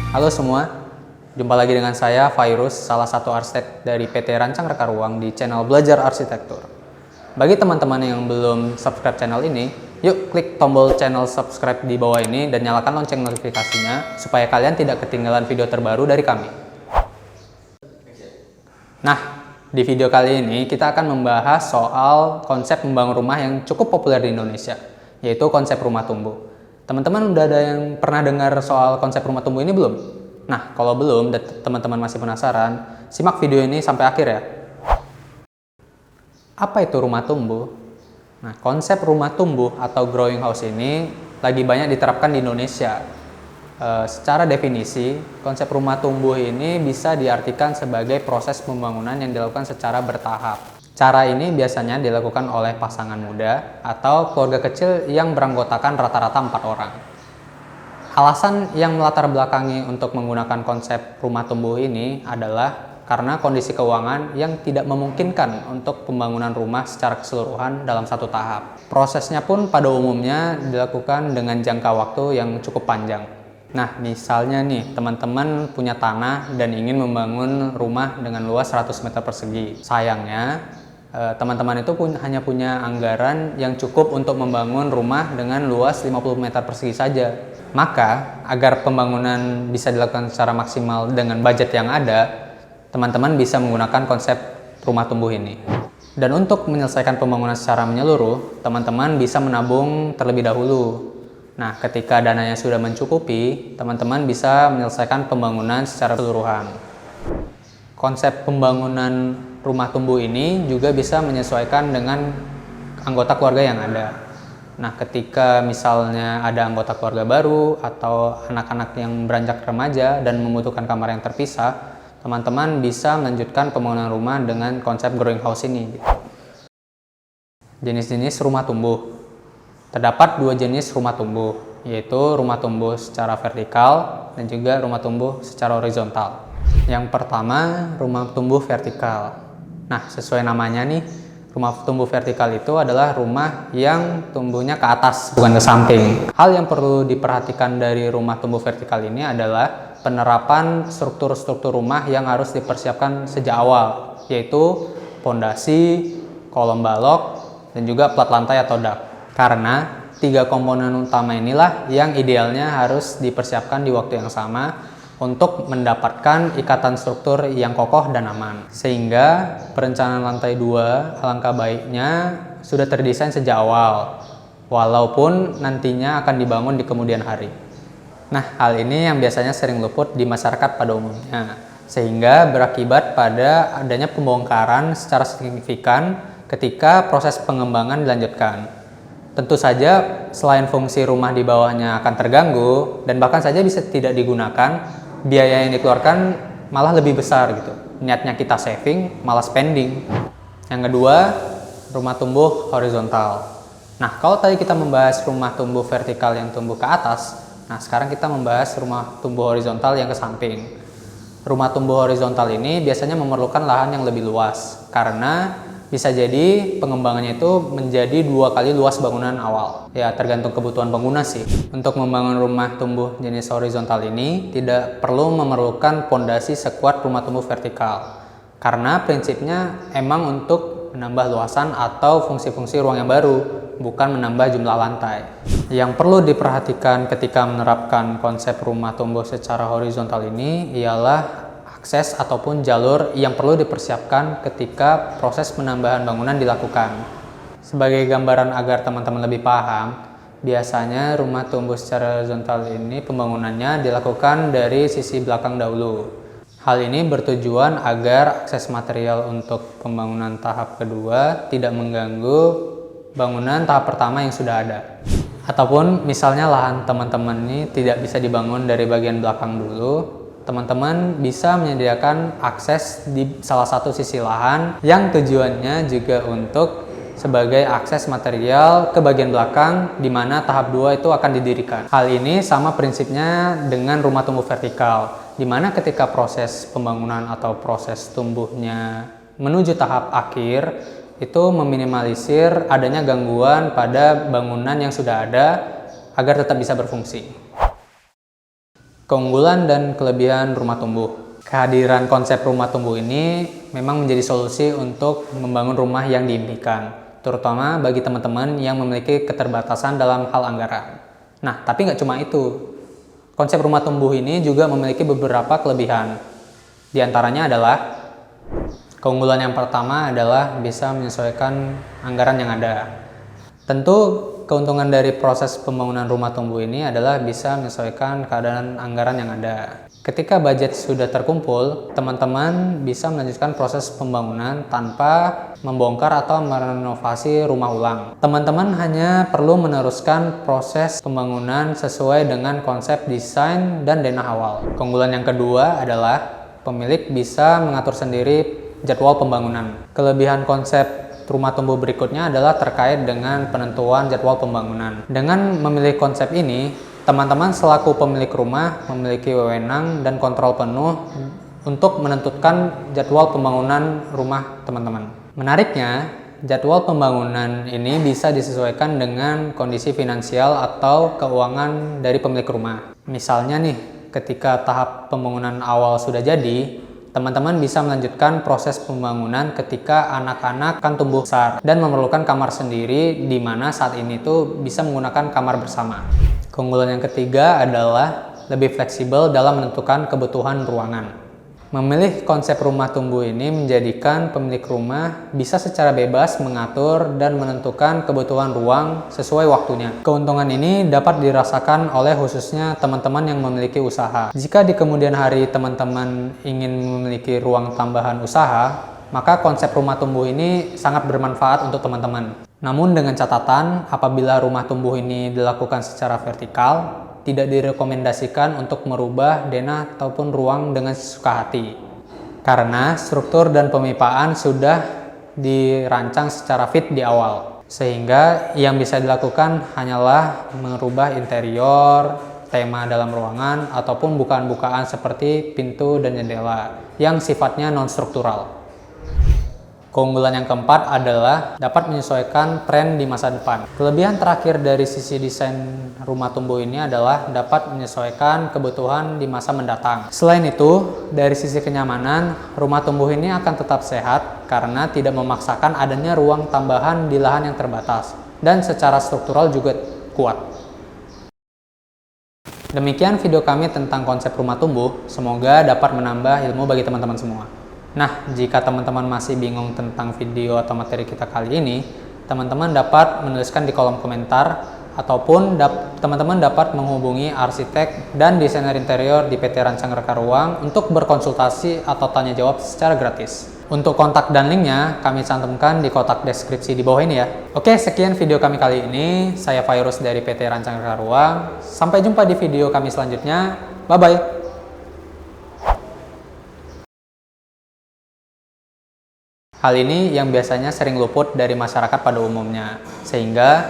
Halo semua, jumpa lagi dengan saya Fairuz, salah satu arsitek dari PT Rancang Reka Ruang di channel Belajar Arsitektur. Bagi teman-teman yang belum subscribe channel ini, yuk klik tombol channel subscribe di bawah ini dan nyalakan lonceng notifikasinya supaya kalian tidak ketinggalan video terbaru dari kami. Nah, di video kali ini kita akan membahas soal konsep membangun rumah yang cukup populer di Indonesia, yaitu konsep rumah tumbuh. Teman-teman udah ada yang pernah dengar soal konsep rumah tumbuh ini belum? Nah, kalau belum dan teman-teman masih penasaran, simak video ini sampai akhir ya. Apa itu rumah tumbuh? Nah, konsep rumah tumbuh atau growing house ini lagi banyak diterapkan di Indonesia. Secara definisi, konsep rumah tumbuh ini bisa diartikan sebagai proses pembangunan yang dilakukan secara bertahap. Cara ini biasanya dilakukan oleh pasangan muda atau keluarga kecil yang beranggotakan rata-rata 4 orang. Alasan yang melatar belakangi untuk menggunakan konsep rumah tumbuh ini adalah karena kondisi keuangan yang tidak memungkinkan untuk pembangunan rumah secara keseluruhan dalam satu tahap. Prosesnya pun pada umumnya dilakukan dengan jangka waktu yang cukup panjang. Nah, misalnya nih, teman-teman punya tanah dan ingin membangun rumah dengan luas 100 meter persegi. Sayangnya, teman-teman itu hanya punya anggaran yang cukup untuk membangun rumah dengan luas 50 meter persegi saja. Maka, agar pembangunan bisa dilakukan secara maksimal dengan budget yang ada, teman-teman bisa menggunakan konsep rumah tumbuh ini. Dan untuk menyelesaikan pembangunan secara menyeluruh, teman-teman bisa menabung terlebih dahulu. Nah, ketika dananya sudah mencukupi, teman-teman bisa menyelesaikan pembangunan secara keseluruhan. Konsep pembangunan rumah tumbuh ini juga bisa menyesuaikan dengan anggota keluarga yang ada. Nah, ketika misalnya ada anggota keluarga baru atau anak-anak yang beranjak remaja dan membutuhkan kamar yang terpisah, teman-teman bisa melanjutkan pembangunan rumah dengan konsep growing house ini. Jenis-jenis rumah tumbuh. Terdapat 2 jenis rumah tumbuh, yaitu rumah tumbuh secara vertikal dan juga rumah tumbuh secara horizontal. Yang pertama, rumah tumbuh vertikal. Nah, sesuai namanya nih, rumah tumbuh vertikal itu adalah rumah yang tumbuhnya ke atas, bukan ke samping. Hal yang perlu diperhatikan dari rumah tumbuh vertikal ini adalah penerapan struktur-struktur rumah yang harus dipersiapkan sejak awal, yaitu pondasi, kolom balok, dan juga plat lantai atau dak. Karena 3 komponen utama inilah yang idealnya harus dipersiapkan di waktu yang sama untuk mendapatkan ikatan struktur yang kokoh dan aman. Sehingga perencanaan lantai 2 alangkah baiknya sudah terdesain sejak awal, walaupun nantinya akan dibangun di kemudian hari. Nah, hal ini yang biasanya sering luput di masyarakat pada umumnya, sehingga berakibat pada adanya pembongkaran secara signifikan ketika proses pengembangan dilanjutkan. Tentu saja, selain fungsi rumah di bawahnya akan terganggu dan bahkan saja bisa tidak digunakan, biaya yang dikeluarkan malah lebih besar gitu. Niatnya kita saving, malah spending. Yang kedua, rumah tumbuh horizontal. Nah, kalau tadi kita membahas rumah tumbuh vertikal yang tumbuh ke atas, nah sekarang kita membahas rumah tumbuh horizontal yang ke samping. Rumah tumbuh horizontal ini biasanya memerlukan lahan yang lebih luas, karena bisa jadi pengembangannya itu menjadi 2 kali luas bangunan awal. Ya, tergantung kebutuhan pengguna sih. Untuk membangun rumah tumbuh jenis horizontal ini tidak perlu memerlukan pondasi sekuat rumah tumbuh vertikal. Karena prinsipnya emang untuk menambah luasan atau fungsi-fungsi ruang yang baru, bukan menambah jumlah lantai. Yang perlu diperhatikan ketika menerapkan konsep rumah tumbuh secara horizontal ini ialah akses ataupun jalur yang perlu dipersiapkan ketika proses penambahan bangunan dilakukan. Sebagai gambaran agar teman-teman lebih paham, biasanya rumah tumbuh secara horizontal ini pembangunannya dilakukan dari sisi belakang dahulu. Hal ini bertujuan agar akses material untuk pembangunan tahap kedua tidak mengganggu bangunan tahap pertama yang sudah ada. Ataupun misalnya lahan teman-teman ini tidak bisa dibangun dari bagian belakang dulu, teman-teman bisa menyediakan akses di salah satu sisi lahan yang tujuannya juga untuk sebagai akses material ke bagian belakang di mana tahap 2 itu akan didirikan. Hal ini sama prinsipnya dengan rumah tumbuh vertikal, di mana ketika proses pembangunan atau proses tumbuhnya menuju tahap akhir itu meminimalisir adanya gangguan pada bangunan yang sudah ada agar tetap bisa berfungsi. Keunggulan dan kelebihan rumah tumbuh. Kehadiran konsep rumah tumbuh ini memang menjadi solusi untuk membangun rumah yang diimpikan, terutama bagi teman-teman yang memiliki keterbatasan dalam hal anggaran. Nah, tapi nggak cuma itu. Konsep rumah tumbuh ini juga memiliki beberapa kelebihan. Di antaranya adalah keunggulan yang pertama adalah bisa menyesuaikan anggaran yang ada. Tentu keuntungan dari proses pembangunan rumah tumbuh ini adalah bisa menyesuaikan keadaan anggaran yang ada. Ketika budget sudah terkumpul, teman-teman bisa melanjutkan proses pembangunan tanpa membongkar atau merenovasi rumah ulang. Teman-teman hanya perlu meneruskan proses pembangunan sesuai dengan konsep desain dan denah awal. Keunggulan yang kedua adalah pemilik bisa mengatur sendiri jadwal pembangunan. Kelebihan konsep rumah tumbuh berikutnya adalah terkait dengan penentuan jadwal pembangunan. Dengan memilih konsep ini, teman-teman selaku pemilik rumah memiliki wewenang dan kontrol penuh untuk menentukan jadwal pembangunan rumah teman-teman. Menariknya, jadwal pembangunan ini bisa disesuaikan dengan kondisi finansial atau keuangan dari pemilik rumah. Misalnya nih, ketika tahap pembangunan awal sudah jadi, teman-teman bisa melanjutkan proses pembangunan ketika anak-anak akan tumbuh besar dan memerlukan kamar sendiri, di mana saat ini tuh bisa menggunakan kamar bersama. Keunggulan yang ketiga adalah lebih fleksibel dalam menentukan kebutuhan ruangan. Memilih konsep rumah tumbuh ini menjadikan pemilik rumah bisa secara bebas mengatur dan menentukan kebutuhan ruang sesuai waktunya. Keuntungan ini dapat dirasakan oleh khususnya teman-teman yang memiliki usaha. Jika di kemudian hari teman-teman ingin memiliki ruang tambahan usaha, maka konsep rumah tumbuh ini sangat bermanfaat untuk teman-teman. Namun dengan catatan, apabila rumah tumbuh ini dilakukan secara vertikal, tidak direkomendasikan untuk merubah denah ataupun ruang dengan sesuka hati, karena struktur dan pemipaan sudah dirancang secara fit di awal, sehingga yang bisa dilakukan hanyalah merubah interior, tema dalam ruangan, ataupun bukaan-bukaan seperti pintu dan jendela yang sifatnya non-struktural. Keunggulan yang keempat adalah dapat menyesuaikan tren di masa depan. Kelebihan terakhir dari sisi desain rumah tumbuh ini adalah dapat menyesuaikan kebutuhan di masa mendatang. Selain itu, dari sisi kenyamanan, rumah tumbuh ini akan tetap sehat karena tidak memaksakan adanya ruang tambahan di lahan yang terbatas, dan secara struktural juga kuat. Demikian video kami tentang konsep rumah tumbuh, semoga dapat menambah ilmu bagi teman-teman semua. Nah, jika teman-teman masih bingung tentang video atau materi kita kali ini, teman-teman dapat menuliskan di kolom komentar, ataupun teman-teman dapat menghubungi arsitek dan desainer interior di PT Rancang Reka Ruang untuk berkonsultasi atau tanya jawab secara gratis. Untuk kontak dan linknya kami cantumkan di kotak deskripsi di bawah ini ya. Oke, sekian video kami kali ini. Saya Fairuz dari PT Rancang Reka Ruang. Sampai jumpa di video kami selanjutnya. Bye-bye. Hal ini yang biasanya sering luput dari masyarakat pada umumnya, sehingga